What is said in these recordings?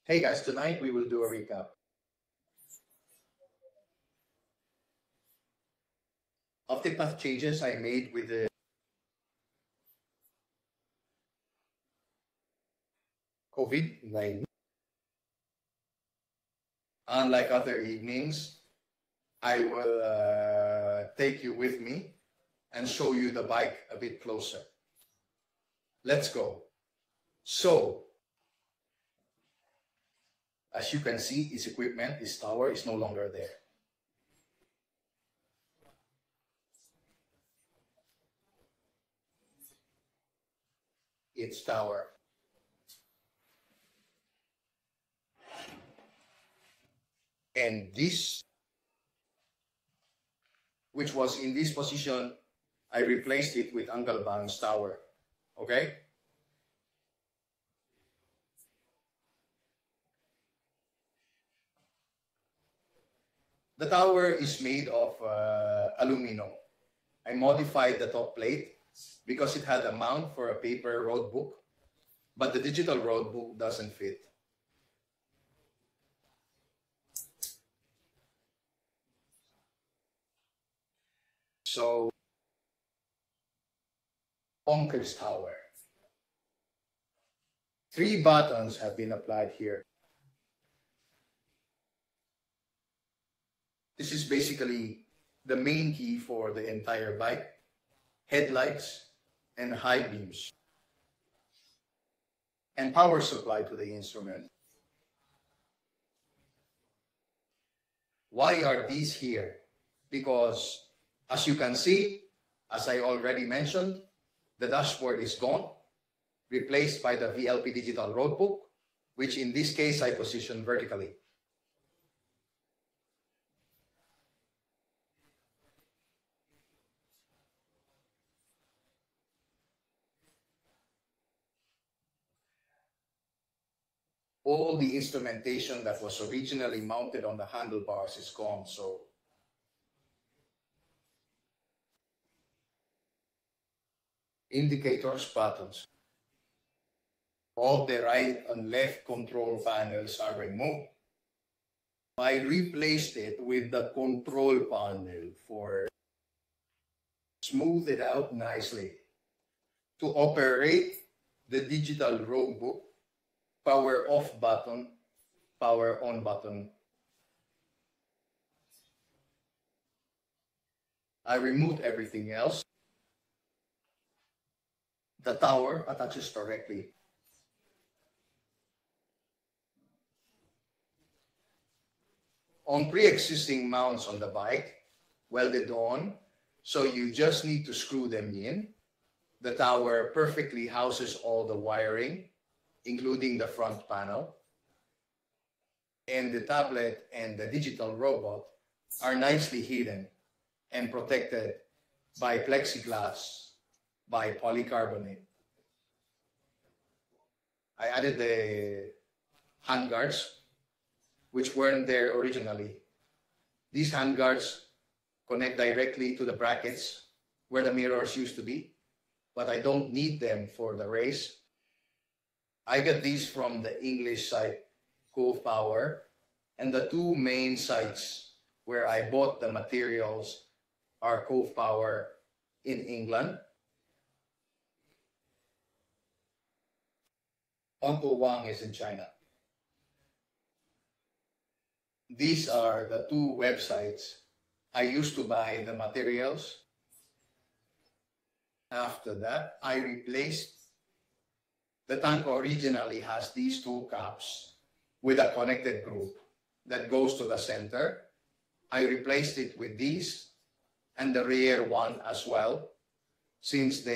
Hey guys, tonight we will do a recap of the path changes I made with the COVID-19. Unlike other evenings, I will take you with me and show you the bike a bit closer. Let's go. So, as you can see, its equipment, its tower is no longer there. Its tower. And this, which was in this position, I replaced it with Uncle Bang's tower. Okay? The tower is made of aluminum. I modified the top plate because it had a mount for a paper road book, but the digital road book doesn't fit. So, Uncle's tower. 3 buttons have been applied here. This is basically the main key for the entire bike, headlights, and high beams, and power supply to the instrument. Why are these here? Because, as you can see, as I already mentioned, the dashboard is gone, replaced by the VLP digital roadbook, which in this case I position vertically. All the instrumentation that was originally mounted on the handlebars is gone, so indicators, buttons. All the right and left control panels are removed. I replaced it with the control panel for smooth it out nicely. To operate the digital roadbook, power off button, power on button. I removed everything else. The tower attaches directly. On pre-existing mounts on the bike, welded on, so you just need to screw them in. The tower perfectly houses all the wiring, including the front panel. And the tablet and the digital robot are nicely hidden and protected by plexiglass, by polycarbonate. I added the handguards, which weren't there originally. These handguards connect directly to the brackets where the mirrors used to be, but I don't need them for the race. I got these from the English site, Kove Power, and the 2 main sites where I bought the materials are Kove Power in England, Uncle Wang is in China. These are the 2 websites I used to buy the materials. After that, I replaced the tank. Originally has these 2 caps with a connected group that goes to the center. I replaced it with these and the rear one as well, since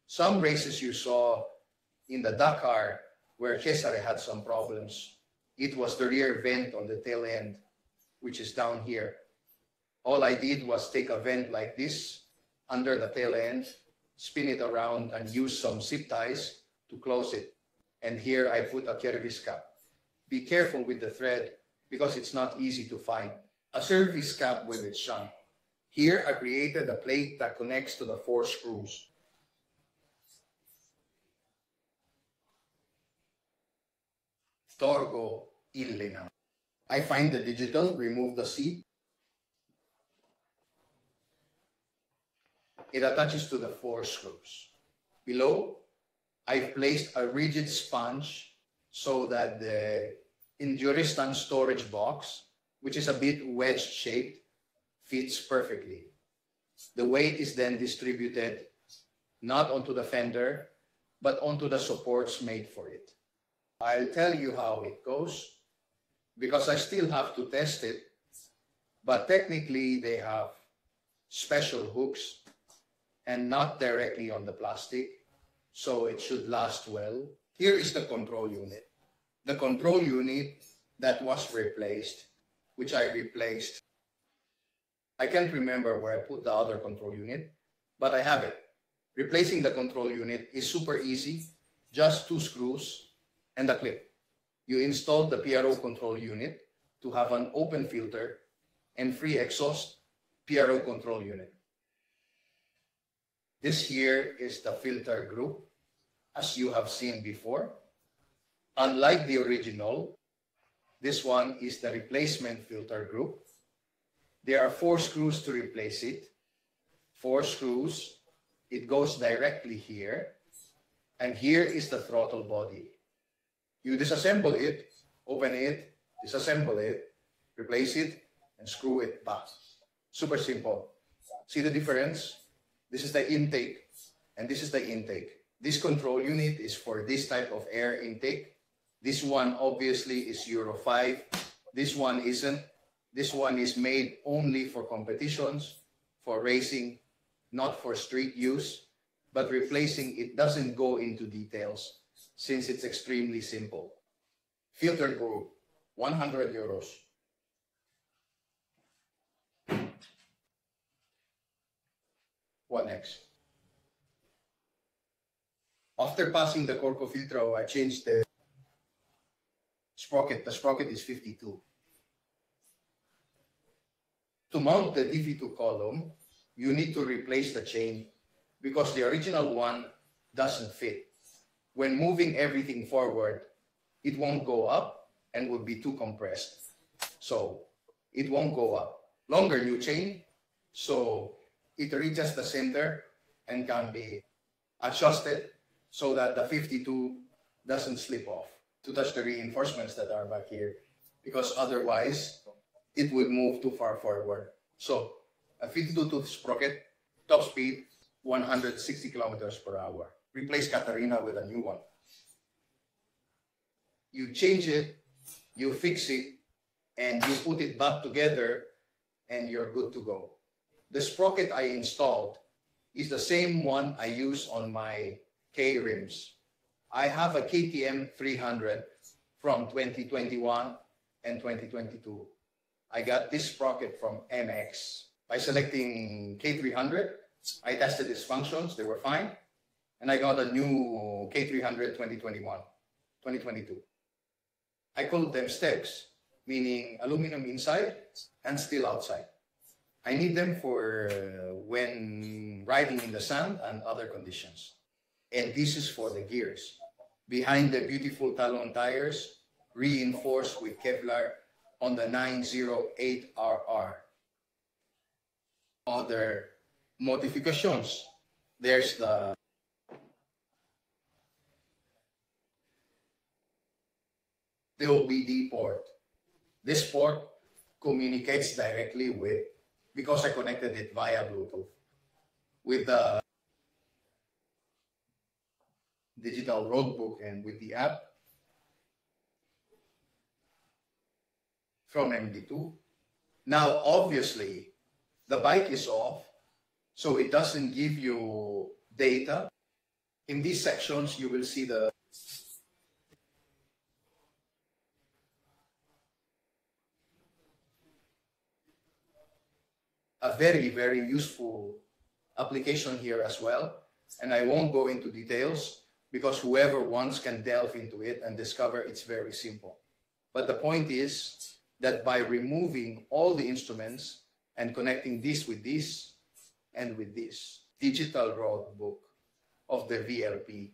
some races you saw in the Dakar where Cesare had some problems, it was the rear vent on the tail end, which is down here. All I did was take a vent like this under the tail end, spin it around, and use some zip ties to close it. And here I put a service cap. Be careful with the thread because it's not easy to find. A service cap with its shunt. Here I created a plate that connects to the 4 screws. Torgo Illina. I find the digital, remove the seat. It attaches to the 4 screws. Below, I've placed a rigid sponge so that the Enduristan storage box, which is a bit wedge-shaped, fits perfectly. The weight is then distributed not onto the fender, but onto the supports made for it. I'll tell you how it goes because I still have to test it, but technically they have special hooks and not directly on the plastic, so it should last well. Here is the control unit. The control unit that was replaced, which I replaced. I can't remember where I put the other control unit, but I have it. Replacing the control unit is super easy, just 2 screws and a clip. You install the PRO control unit to have an open filter and free exhaust PRO control unit. This here is the filter group, as you have seen before. Unlike the original, this one is the replacement filter group. There are 4 screws to replace it. 4 screws. It goes directly here. And here is the throttle body. You disassemble it, open it, disassemble it, replace it, and screw it back. Super simple. See the difference? This is the intake, and this is the intake. This control unit is for this type of air intake. This one obviously is Euro 5. This one isn't. This one is made only for competitions, for racing, not for street use. But replacing it doesn't go into details since it's extremely simple. Filter group, 100 euros. What next? After passing the Corco filtro, I changed the sprocket. The sprocket is 52. To mount the DV2 column, you need to replace the chain because the original one doesn't fit. When moving everything forward, it won't go up and will be too compressed. So it won't go up. Longer new chain, so it reaches the center and can be adjusted so that the 52 doesn't slip off to touch the reinforcements that are back here, because otherwise it would move too far forward. So a 52 tooth sprocket, top speed 160 kilometers per hour. Replace Katarina with a new one. You change it, you fix it, and you put it back together, and you're good to go. The sprocket I installed is the same one I use on my K rims. I have a KTM 300 from 2021 and 2022. I got this sprocket from MX. By selecting K300, I tested its functions, they were fine. And I got a new K300 2022. I call them steps, meaning aluminum inside and steel outside. I need them for when riding in the sand and other conditions. And this is for the gears. Behind the beautiful talon tires, reinforced with Kevlar on the 908RR. Other modifications. There's the OBD port. This port communicates directly with, because I connected it via Bluetooth, with the digital roadbook and with the app from MD2. Now, obviously, the bike is off, so it doesn't give you data. In these sections, you will see a very, very useful application here as well. And I won't go into details because whoever wants can delve into it and discover it's very simple. But the point is that by removing all the instruments and connecting this with this and with this digital road book of the VLP,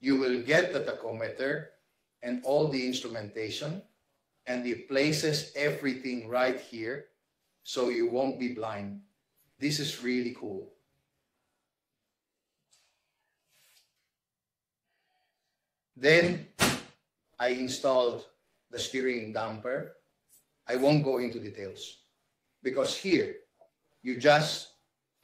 you will get the tachometer, and all the instrumentation, and it places everything right here so you won't be blind. This is really cool. Then I installed the steering damper. I won't go into details because here you just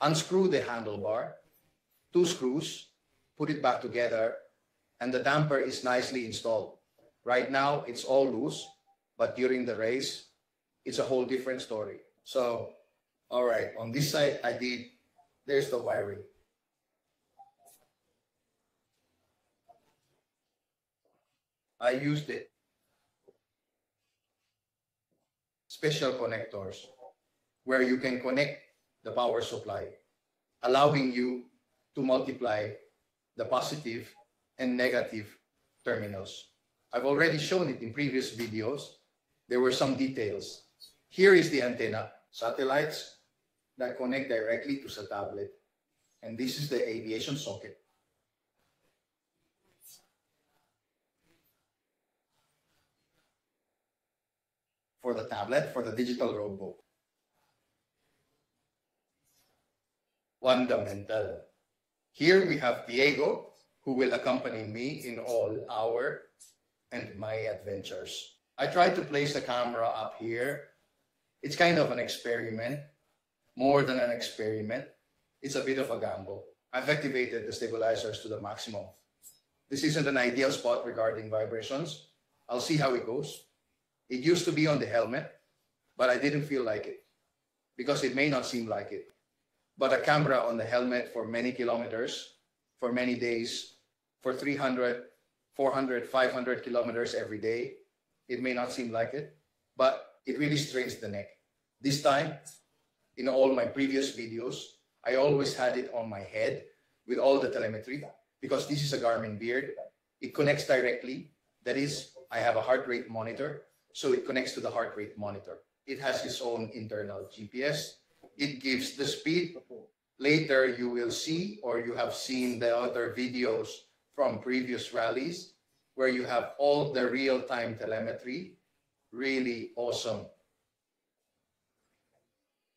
unscrew the handlebar, 2 screws, put it back together, and the damper is nicely installed. Right now it's all loose, but during the race, it's a whole different story. So, all right, on this side there's the wiring. I used it. Special connectors where you can connect the power supply, allowing you to multiply the positive and negative terminals. I've already shown it in previous videos. There were some details. Here is the antenna, satellites that connect directly to the tablet. And this is the aviation socket. For the tablet, for the digital roadbook. Fundamental. Here we have Diego, who will accompany me in all our and my adventures. I tried to place the camera up here. It's kind of an experiment, more than an experiment. It's a bit of a gamble. I've activated the stabilizers to the maximum. This isn't an ideal spot regarding vibrations. I'll see how it goes. It used to be on the helmet, but I didn't feel like it because it may not seem like it. But a camera on the helmet for many kilometers, for many days, for 300, 400, 500 kilometers every day, it may not seem like it, but it really strains the neck. This time, in all my previous videos, I always had it on my head with all the telemetry because this is a Garmin Beard. It connects directly. That is, I have a heart rate monitor, so it connects to the heart rate monitor. It has its own internal GPS. It gives the speed. Later, you will see, or you have seen the other videos from previous rallies where you have all the real-time telemetry. Really awesome.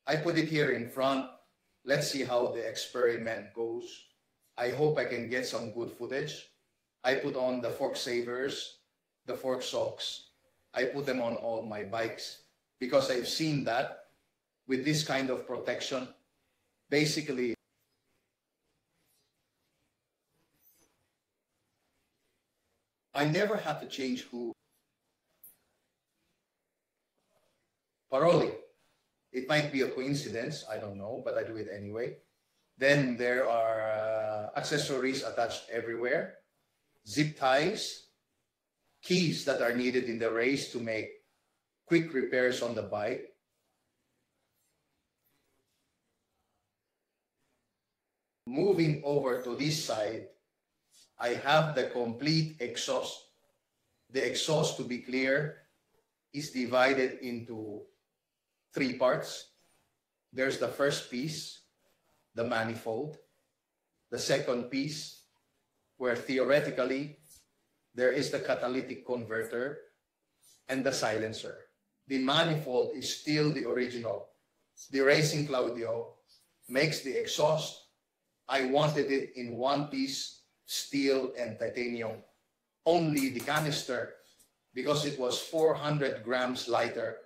I put it here in front. Let's see how the experiment goes. I hope I can get some good footage. I put on the fork savers, the fork socks. I put them on all my bikes because I've seen that with this kind of protection, basically, I never had to change who. Paroli. It might be a coincidence, I don't know, but I do it anyway. Then there are accessories attached everywhere, zip ties, keys that are needed in the race to make quick repairs on the bike. Moving over to this side, I have the complete exhaust. The exhaust, to be clear, is divided into 3 parts. There's the first piece, the manifold. The second piece, where theoretically there is the catalytic converter and the silencer. The manifold is still the original. The Racing Claudio makes the exhaust. I wanted it in one piece, steel and titanium. Only the canister, because it was 400 grams lighter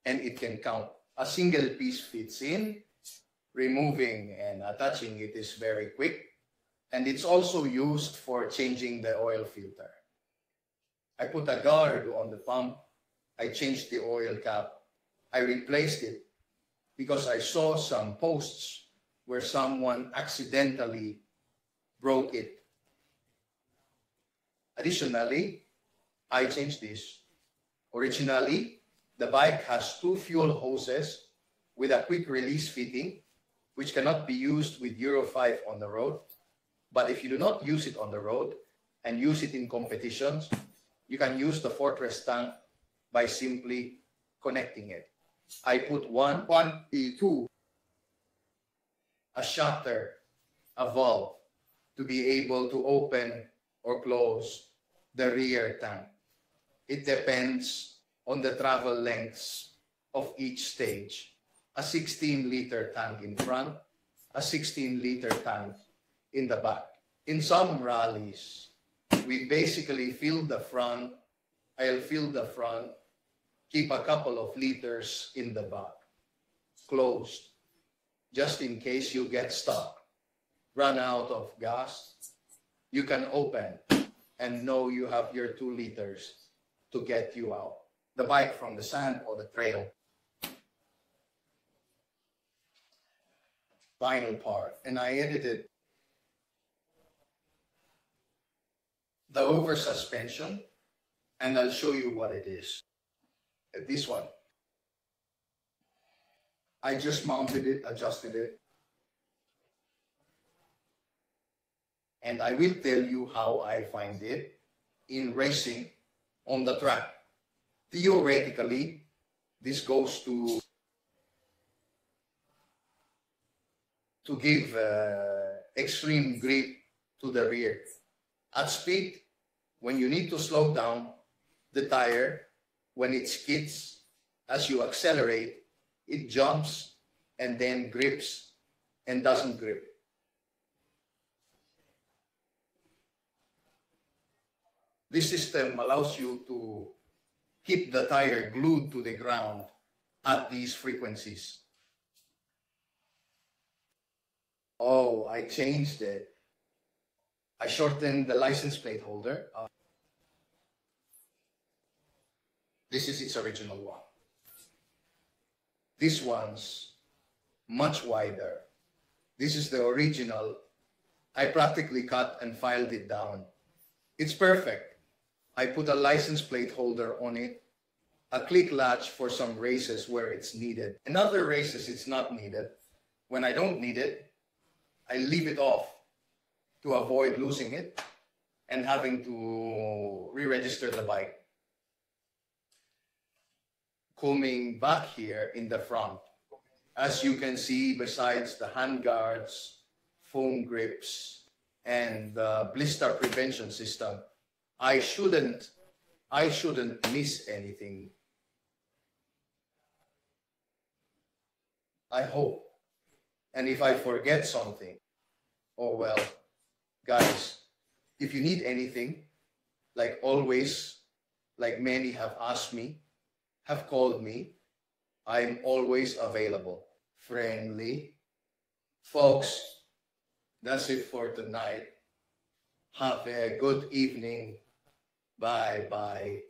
and it can count. A single piece fits in. Removing and attaching it is very quick. And it's also used for changing the oil filter. I put a guard on the pump. I changed the oil cap. I replaced it because I saw some posts where someone accidentally broke it. Additionally, I changed this. Originally, the bike has 2 fuel hoses with a quick release fitting, which cannot be used with Euro 5 on the road. But if you do not use it on the road and use it in competitions, you can use the Fortress tank by simply connecting it. I put one P2, a shutter, a valve to be able to open or close the rear tank. It depends on the travel lengths of each stage. A 16-liter tank in front, a 16-liter tank in the back. In some rallies, we basically fill the front, I'll fill the front, keep a couple of liters in the back, closed, just in case you get stuck, run out of gas, you can open and know you have your 2 liters to get you out. The bike from the sand or the trail. Final part, and I edited the over suspension, and I'll show you what it is. This one. I just mounted it, adjusted it, and I will tell you how I find it in racing on the track. Theoretically, this goes to give extreme grip to the rear. At speed, when you need to slow down the tire, when it skids, as you accelerate, it jumps and then grips and doesn't grip. This system allows you to keep the tire glued to the ground at these frequencies. Oh, I changed it. I shortened the license plate holder. This is its original one. This one's much wider. This is the original. I practically cut and filed it down. It's perfect. I put a license plate holder on it, a click latch for some races where it's needed. In other races, it's not needed. When I don't need it, I leave it off to avoid losing it and having to re-register the bike. Coming back here in the front, as you can see, besides the hand guards, foam grips, and the blister prevention system, I shouldn't miss anything. I hope. And if I forget something, oh well, guys, if you need anything, like always, like many have asked me, have called me, I'm always available. Friendly. Folks, that's it for tonight. Have a good evening. Bye-bye.